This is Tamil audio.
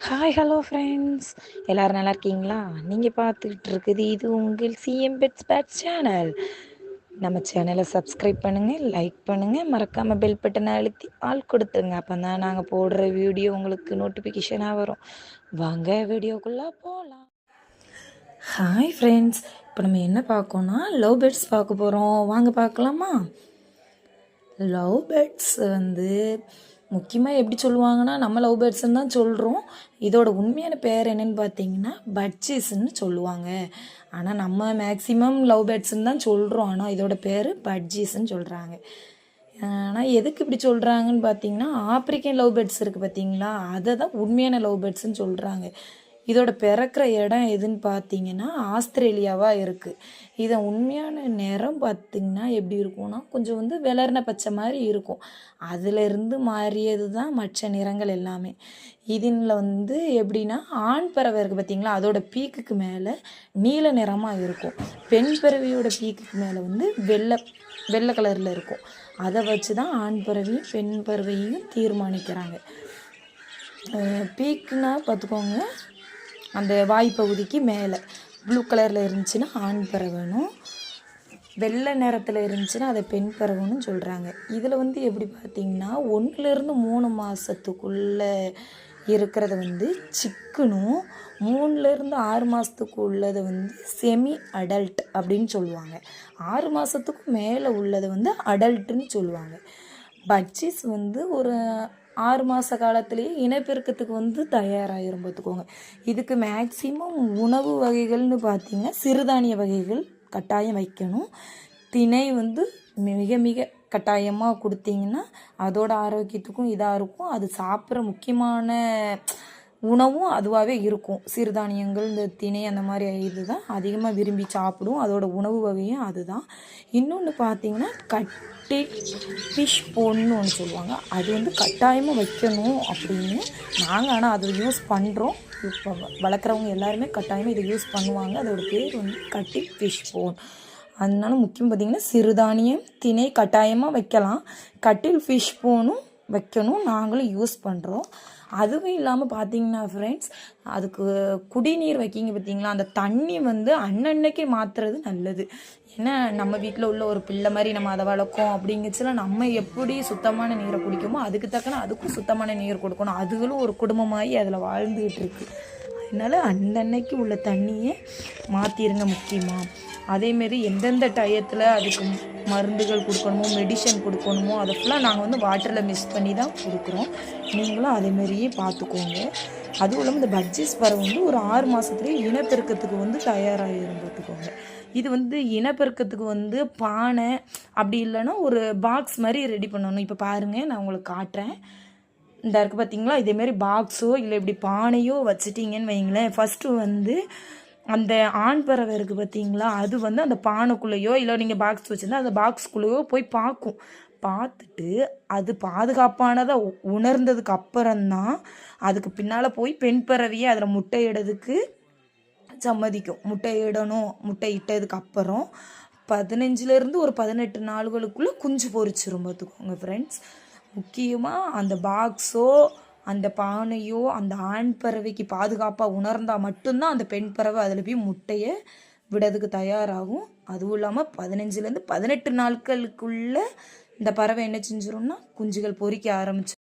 ஹாய் ஹலோ ஃப்ரெண்ட்ஸ், எல்லோரும் நல்லா இருக்கீங்களா? நீங்கள் பார்த்துக்கிட்டு இருக்குது இது உங்கள் சிஎம் பெட்ஸ் பேட் சேனல். நம்ம சேனலை சப்ஸ்கிரைப் பண்ணுங்கள், லைக் பண்ணுங்கள், மறக்காமல் பெல் பட்டனை அழுத்தி ஆள் கொடுத்துருங்க. அப்போ தான் நாங்கள் போடுற வீடியோ உங்களுக்கு நோட்டிஃபிகேஷனாக வரும். வாங்க வீடியோக்குள்ளே போகலாம். ஹாய் ஃப்ரெண்ட்ஸ், இப்போ நம்ம என்ன பார்க்கோன்னா லவ் பேர்ட்ஸ் பார்க்க போகிறோம். வாங்க பார்க்கலாமா? லவ் பேர்ட்ஸ் முக்கியமாக எப்படி சொல்லுவாங்கன்னா, நம்ம லவ் பேர்ட்ஸ்ன்னு தான் சொல்கிறோம். இதோட உண்மையான பேர் என்னென்னு பார்த்தீங்கன்னா பட்ஜீஸ்ன்னு சொல்லுவாங்க. ஆனால் நம்ம மேக்ஸிமம் லவ் பேர்ட்ஸ்ன்னு தான் சொல்கிறோம். ஆனால் இதோட பேர் பட்ஜீஸ்ன்னு சொல்கிறாங்க. ஆனால் எதுக்கு இப்படி சொல்கிறாங்கன்னு பார்த்தீங்கன்னா, ஆப்ரிக்கன் லவ் பேர்ட்ஸ் இருக்குது பார்த்தீங்களா, அதை தான் உண்மையான லவ் பேர்ட்ஸ்ன்னு சொல்கிறாங்க. இதோட பிறக்கிற இடம் எதுன்னு பார்த்தீங்கன்னா ஆஸ்திரேலியாவாக இருக்குது. இதை உண்மையான நிறம் பார்த்திங்கன்னா எப்படி இருக்கும்னா கொஞ்சம் வெள்ளர்ன பச்சை மாதிரி இருக்கும். அதிலிருந்து மாறியது தான் மற்ற நிறங்கள் எல்லாமே. இதில் எப்படின்னா ஆண் பறவை இருக்குது பார்த்திங்களா, அதோட பீக்குக்கு மேலே நீல நிறமாக இருக்கும். பெண் பறவையோட பீக்குக்கு மேலே வெள்ளை கலரில் இருக்கும். அதை வச்சு தான் ஆண் பறவையும் பெண் பறவையும் தீர்மானிக்கிறாங்க. பீக்குன்னா பார்த்துக்கோங்க, அந்த வாய்ப்பகுதிக்கு மேலே ப்ளூ கலரில் இருந்துச்சுன்னா ஆண் பறவைனும், வெள்ளை நிறத்தில் இருந்துச்சுன்னா அதை பெண் பறவைன்னு சொல்கிறாங்க. இதில் எப்படி பார்த்திங்கன்னா 1லேருந்து 3 மாதத்துக்குள்ளே இருக்கிறத சிக்கனும், 3லேருந்து 6 மாதத்துக்கு உள்ளதை செமி அடல்ட் அப்படின்னு சொல்லுவாங்க. 6 மாதத்துக்கும் மேலே உள்ளதை அடல்ட்டுன்னு சொல்லுவாங்க. பட்ஜீஸ் ஒரு 6 மாத காலத்துலேயே இனப்பெருக்கத்துக்கு தயாராகிரும் பார்த்துக்கோங்க. இதுக்கு மேக்சிமம் உணவு வகைகள்னு பார்த்திங்கன்னா சிறுதானிய வகைகள் கட்டாயம் வைக்கணும். திணை மிக மிக கட்டாயமாக கொடுத்தீங்கன்னா அதோட ஆரோக்கியத்துக்கும் இதாக இருக்கும். அது சாப்பிட்ற முக்கியமான உணவும் அதுவாகவே இருக்கும். சிறுதானியங்கள், இந்த திணை அந்த மாதிரி இது தான் அதிகமாக விரும்பி சாப்பிடும். அதோட உணவு வகையும் அதுதான். இன்னொன்று பார்த்திங்கன்னா கட்டில் ஃபிஷ் போன்னு ஒன்று சொல்லுவாங்க. அது கட்டாயமாக வைக்கணும் அப்படின்னு நாங்கள், ஆனால் அதை யூஸ் பண்ணுறோம். இப்போ வளர்க்குறவங்க எல்லாருமே கட்டாயமாக இதை யூஸ் பண்ணுவாங்க. அதோட பேர் கட்டில் ஃபிஷ் போன். அதனால முக்கியம் பார்த்திங்கன்னா சிறுதானியம், திணை கட்டாயமாக வைக்கலாம். கட்டில் ஃபிஷ் போனும் வைக்கணும், நாங்களும் யூஸ் பண்ணுறோம். அதுவும் இல்லாமல் பார்த்தீங்கன்னா ஃப்ரெண்ட்ஸ், அதுக்கு குடிநீர் வைக்கிங்க பார்த்தீங்களா, அந்த தண்ணி அன்னன்னைக்கே மாற்றுறது நல்லது. ஏன்னா நம்ம வீட்டில் உள்ள ஒரு பிள்ளை மாதிரி நம்ம அதை வளர்க்கோம் அப்படிங்கச்சுல நம்ம எப்படி சுத்தமான நீரை குடிக்குமோ அதுக்கு தக்கன அதுக்கும் சுத்தமான நீர் கொடுக்கணும். அதுகளும் ஒரு குடும்பமாகி அதில் வாழ்ந்துக்கிட்டு இருக்குது. அதனால் அன்னன்னைக்கு உள்ள தண்ணியை மாற்றிடுங்க முக்கியமாக. அதேமாரி எந்தெந்த டயத்தில் அதுக்கு மருந்துகள் கொடுக்கணுமோ, மெடிசன் கொடுக்கணுமோ அதை ஃபுல்லாக நாங்கள் வாட்டரில் மிக்ஸ் பண்ணி தான் கொடுக்குறோம். நீங்களும் அதேமாரியே பார்த்துக்கோங்க. அதுவும் இல்லாமல் இந்த பட்ஜீஸ் பறவை ஒரு 6 மாதத்துலேயே இனப்பெருக்கத்துக்கு தயாராகிடும் பார்த்துக்கோங்க. இது இனப்பெருக்கத்துக்கு பானை அப்படி இல்லைன்னா ஒரு பாக்ஸ் மாதிரி ரெடி பண்ணணும். இப்போ பாருங்கள், நான் உங்களுக்கு காட்டுறேன். இந்த இருக்குது பார்த்தீங்களா, இதேமாரி பாக்ஸோ இல்லை இப்படி பானையோ வச்சுட்டிங்கன்னு வைங்களேன். ஃபஸ்ட்டு அந்த ஆண் பறவை இருக்குது பார்த்தீங்களா, அது அந்த பானைக்குள்ளேயோ இல்லை நீங்கள் பாக்ஸ் வச்சுருந்தா அந்த பாக்ஸ்குள்ளேயோ போய் பார்க்கும். பார்த்துட்டு அது பாதுகாப்பானதை உணர்ந்ததுக்கு அப்புறம்தான் அதுக்கு பின்னால் போய் பெண் பறவையை அதில் முட்டையிடறதுக்கு சம்மதிக்கும். முட்டையிடணும். முட்டை இட்டதுக்கு அப்புறம் 15லேருந்து ஒரு 18 நாள்களுக்குள்ளே குஞ்சு பொரிச்சிரும் பார்த்துக்கோங்க ஃப்ரெண்ட்ஸ். முக்கியமாக அந்த பாக்ஸோ அந்த பானையோ அந்த ஆண் பறவைக்கு பாதுகாப்பாக உணர்ந்தால் மட்டும்தான் அந்த பெண் பறவை அதில் போய் முட்டையை விடறதுக்கு தயாராகும். அதுவும் இல்லாமல் 15லேருந்து 18 நாட்களுக்குள்ளே இந்த பறவை என்ன செஞ்சிரும்னா குஞ்சுகள் பொரிக்க ஆரம்பிச்சிடும்.